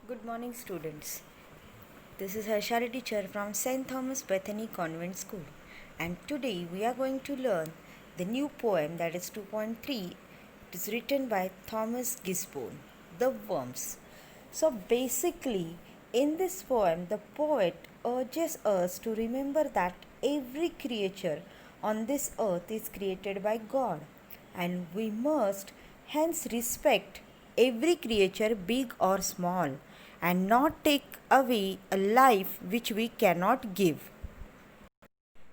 Good morning, students. This is Harshali teacher from St. Thomas Bethany Convent School, and today we are going to learn the new poem that is 2.3. It is written by Thomas Gisborne, The Worms. So, basically, in this poem, the poet urges us to remember that every creature on this earth is created by God, and we must hence respect every creature, big or small, and not take away a life which we cannot give.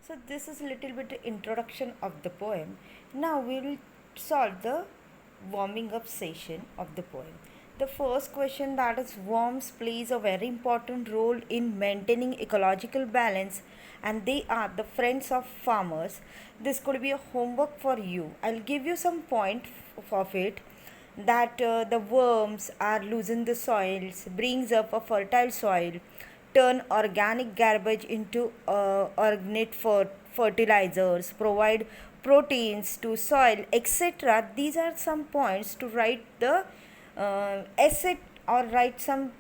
So this is a little bit introduction of the poem. Now we will solve the warming up session of the poem. The first question, that is, worms plays a very important role in maintaining ecological balance, and they are the friends of farmers. This could be a homework for you. I'll give you some point of it, that the worms are losing the soils, brings up a fertile soil, turn organic garbage into organic fertilizers, provide proteins to soil, etc. These are some points to write the essay, or write some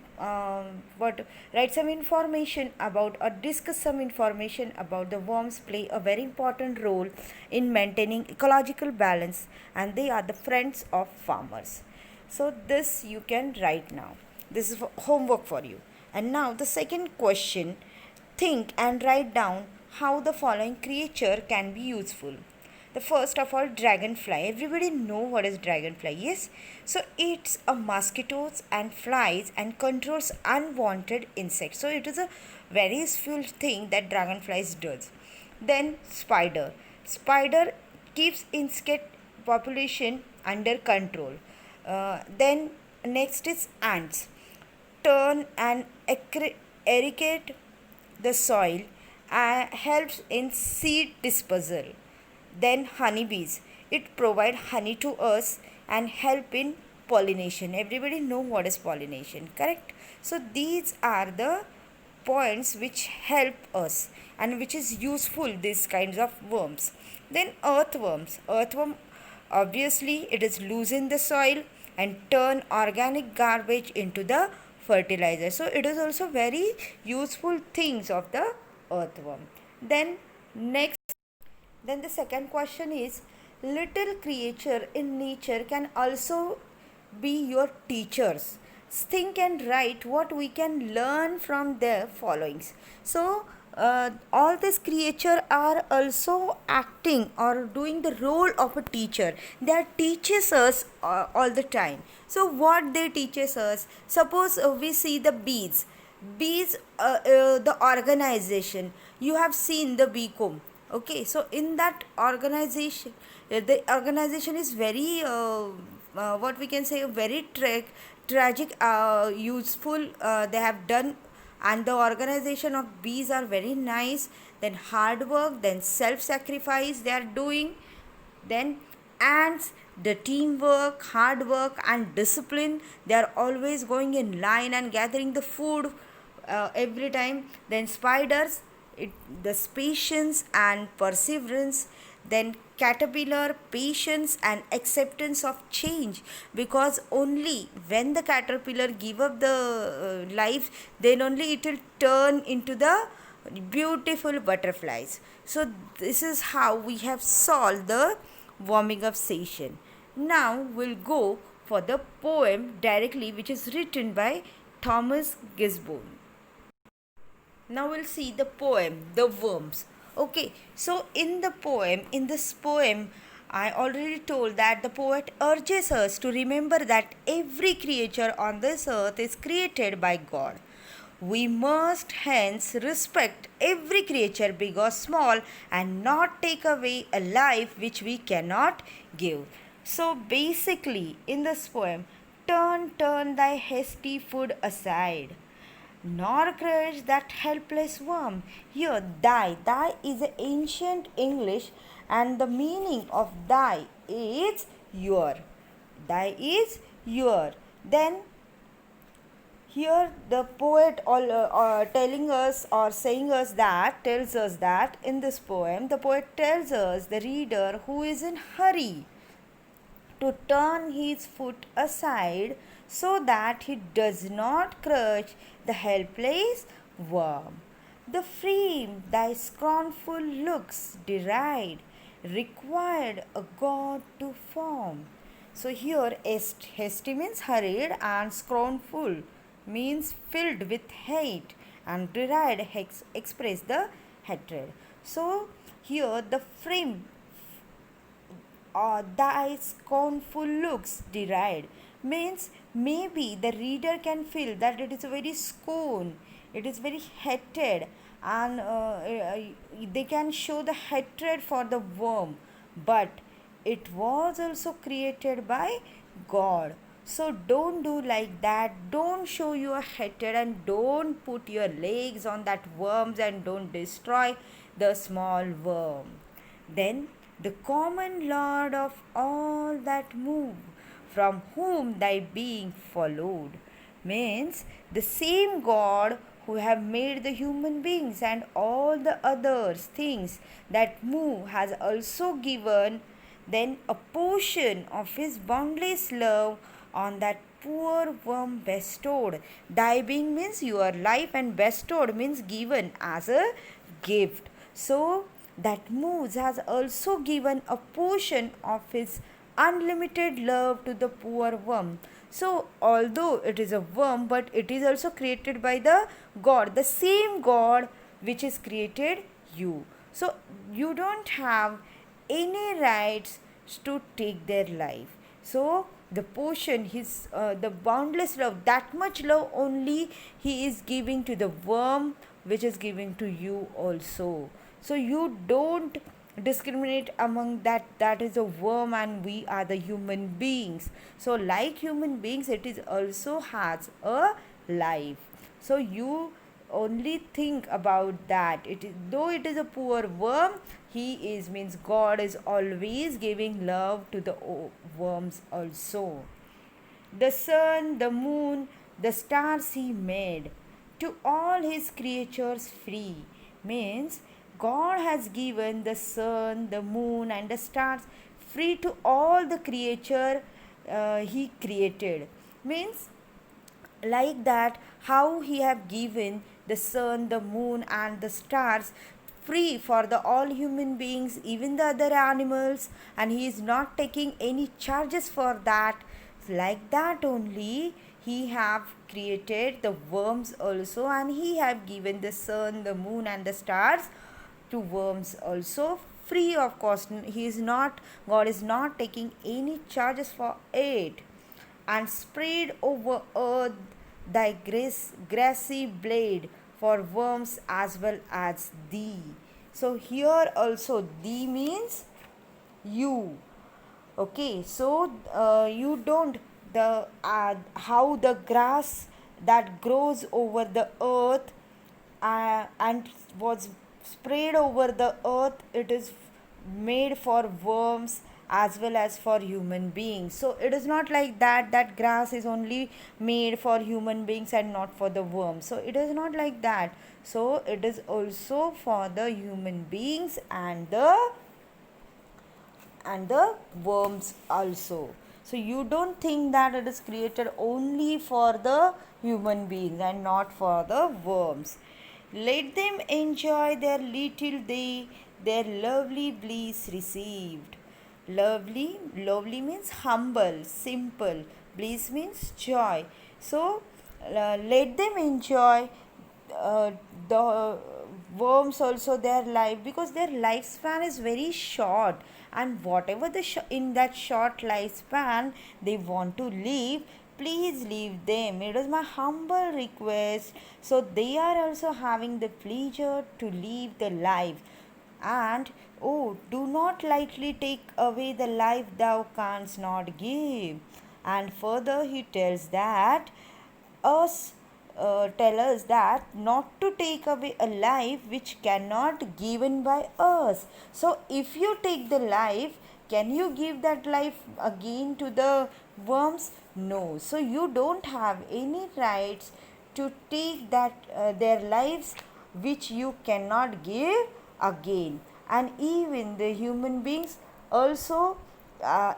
information about, or discuss some information about the worms play a very important role in maintaining ecological balance, and they are the friends of farmers. So this you can write now. This is homework for you. And now the second question, think and write down how the following creature can be useful. The first of all, dragonfly. Everybody know what is dragonfly? Yes. So it's a mosquitoes and flies and controls unwanted insects. So it is a very useful thing that dragonflies does. Then spider. Spider keeps insect population under control. Then next is ants. Turn and aerate the soil and helps in seed dispersal. Then honeybees. It provide honey to us and help in pollination. Everybody know what is pollination, correct? So these are the points which help us and which is useful, these kinds of worms. Then earthworms. Earthworm, obviously it is loosen the soil and turn organic garbage into the fertilizer. So it is also very useful things of the earthworm. Then the second question is, little creature in nature can also be your teachers. Think and write what we can learn from their followings. So all these creatures are also acting or doing the role of a teacher. They teaches us all the time. So what they teaches us? Suppose we see the bees, the organization. You have seen the bee comb. Okay, so in that organization, the organization is very what we can say, very tragic, useful, they have done, and the organization of bees are very nice. Then hard work, then self sacrifice they are doing. Then ants, the teamwork, hard work and discipline, they are always going in line and gathering the food every time. Then spiders, the patience and perseverance. Then caterpillar, patience and acceptance of change, because only when the caterpillar give up the life, then only it will turn into the beautiful butterflies. So this is how we have solved the warming up session. Now we'll go for the poem directly, which is written by Thomas Gisborne. Now we'll see the poem, The Worms. Okay, so in this poem, I already told that the poet urges us to remember that every creature on this earth is created by God. We must hence respect every creature, big or small, and not take away a life which we cannot give. So basically, in this poem, turn thy hasty food aside, nor crush that helpless worm. Here, thy is ancient English, and the meaning of thy is your. Thy is your. Then here the poet telling us or saying us that tells us that in this poem the poet tells us the reader who is in hurry to turn his foot aside so that he does not crush the helpless worm. The frame thy scornful looks deride required a god to form. So here hasty means hurried and scornful means filled with hate and deride express the hatred. So here the frame thy scornful looks deride means maybe the reader can feel that it is a very scorn, it is very hated, and they can show the hatred for the worm, but it was also created by God. So don't do like that. Don't show your hatred and don't put your legs on that worms and don't destroy the small worm. Then the common Lord of all that move, from whom thy being followed, means the same God who have made the human beings and all the others things that move has also given then a portion of his boundless love on that poor worm bestowed. Thy being means your life and bestowed means given as a gift. So that moves has also given a portion of his unlimited love to the poor worm. So although it is a worm, but it is also created by the God, the same God which is created you. So you don't have any rights to take their life. So the portion, his the boundless love, that much love only he is giving to the worm, which is giving to you also. So you don't discriminate among that is a worm and we are the human beings. So like human beings, it is also has a life. So you only think about that. It is, though it is a poor worm, he is means God is always giving love to the worms also. The sun, the moon, the stars he made to all his creatures free, means God has given the sun, the moon, and the stars free to all the creature he created. Means like that, how he have given the sun, the moon, and the stars free for the all human beings, even the other animals, and he is not taking any charges for that. Like that only he have created the worms also, and he have given the sun, the moon, and the stars to worms also free of cost. He is not, God is not taking any charges for it. And spread over earth thy grassy blade for worms as well as thee. So here also thee means you. Okay, so you don't the how the grass that grows over the earth and was spread over the earth, it is made for worms as well as for human beings. So it is not like that grass is only made for human beings and not for the worms. So it is not like that. So it is also for the human beings and the worms also. So you don't think that it is created only for the human beings and not for the worms. Let them enjoy their little day, their lovely bliss received. Lovely means humble, simple. Bliss means joy. So let them enjoy the worms also their life, because their lifespan is very short, and whatever in that short lifespan they want to live, please leave them. It is my humble request. So they are also having the pleasure to live the life. And oh, do not lightly take away the life thou canst not give. And further he tells that us tell us that not to take away a life which cannot given by us. So if you take the life, can you give that life again to the worms? No. So you don't have any rights to take that their lives which you cannot give again. And even the human beings also,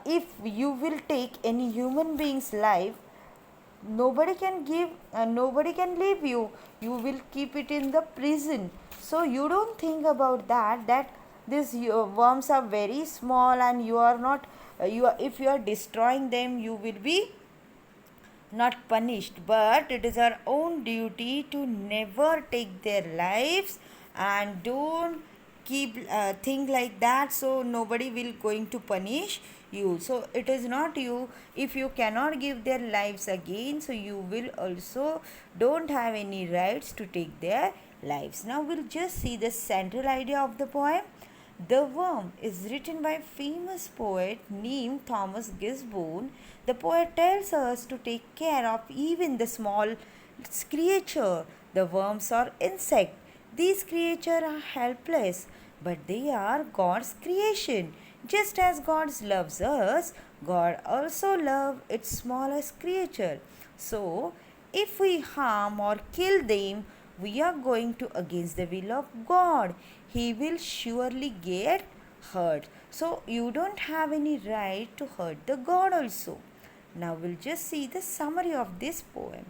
if you will take any human being's life, nobody can leave you. You will keep it in the prison. So you don't think about that these worms are very small, and you are not if you are destroying them, you will be not punished, but it is our own duty to never take their lives, and don't keep think like that, so nobody will going to punish you. So it is not you. If you cannot give their lives again, so you will also don't have any rights to take their lives. Now we'll just see the central idea of the poem. The Worm is written by famous poet named Thomas Gisborne. The poet tells us to take care of even the small creature. The worms are insects. These creatures are helpless, but they are God's creation. Just as God loves us, God also loves its smallest creature. So, if we harm or kill them, we are going to against the will of God. He will surely get hurt. So you don't have any right to hurt the God also. Now we'll just see the summary of this poem.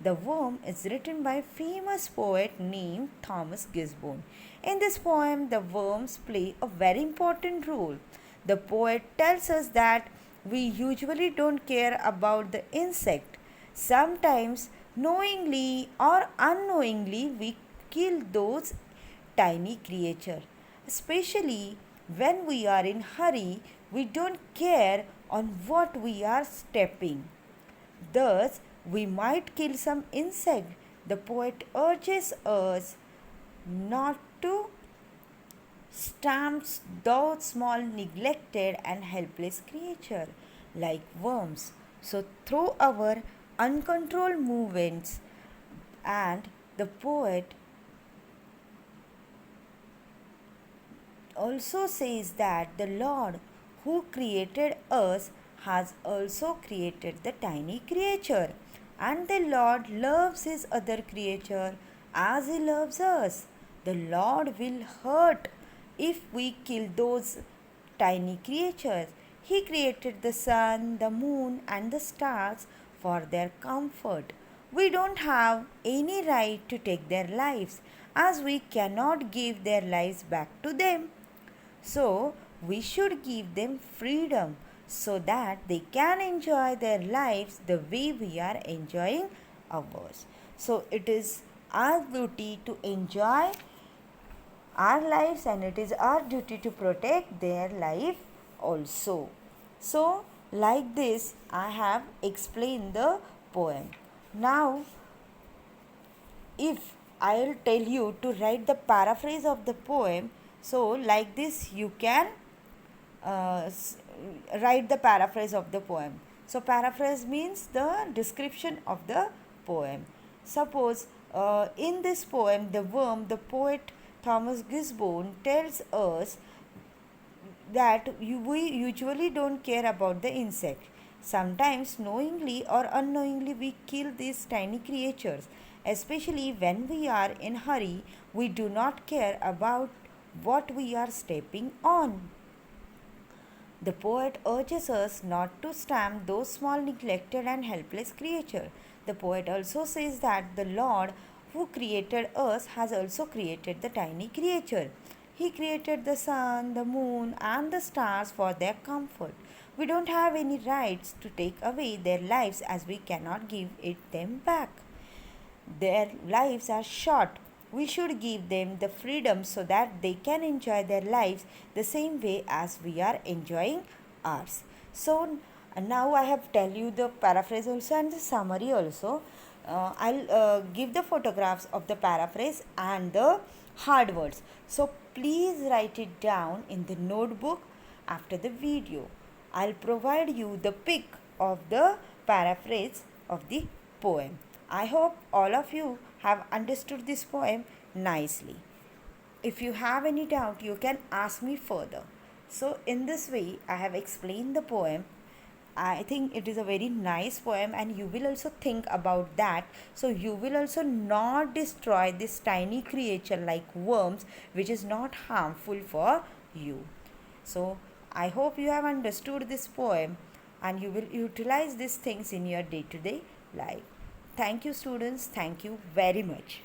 The Worm is written by famous poet named Thomas Gisborne. In this poem, the worms play a very important role. The poet tells us that we usually don't care about the insect. Sometimes, knowingly or unknowingly, we kill those tiny creatures. Especially when we are in hurry, we don't care on what we are stepping. Thus, we might kill some insect. The poet urges us not to stamp those small, neglected, and helpless creatures like worms. So, through our uncontrolled movements, and the poet also says that the Lord who created us has also created the tiny creature, and the Lord loves his other creature as he loves us. The Lord will hurt if we kill those tiny creatures. He created the sun, the moon, and the stars for their comfort. We don't have any right to take their lives, as we cannot give their lives back to them. So, we should give them freedom so that they can enjoy their lives the way we are enjoying ours. So, it is our duty to enjoy our lives, and it is our duty to protect their life also. So, like this, I have explained the poem. Now, if I'll tell you to write the paraphrase of the poem, so like this you can uh, write the paraphrase of the poem. So paraphrase means the description of the poem. Suppose in this poem, The Worm, the poet Thomas Gisborne tells us that we usually don't care about the insect. Sometimes, knowingly or unknowingly, we kill these tiny creatures. Especially when we are in hurry, we do not care about what we are stepping on. The poet urges us not to stamp those small, neglected, and helpless creatures. The poet also says that the Lord who created us has also created the tiny creature. He created the sun, the moon, and the stars for their comfort. We don't have any rights to take away their lives, as we cannot give it them back. Their lives are short. We should give them the freedom so that they can enjoy their lives the same way as we are enjoying ours. So now I have tell you the paraphrase also and the summary also. I'll give the photographs of the paraphrase and the hard words. So please write it down in the notebook after the video. I'll provide you the pic of the paraphrase of the poem. I hope all of you have understood this poem nicely. If you have any doubt, you can ask me further. So, in this way, I have explained the poem. I think it is a very nice poem, and you will also think about that. So, you will also not destroy this tiny creature like worms, which is not harmful for you. So, I hope you have understood this poem and you will utilize these things in your day to day life. Thank you, students. Thank you very much.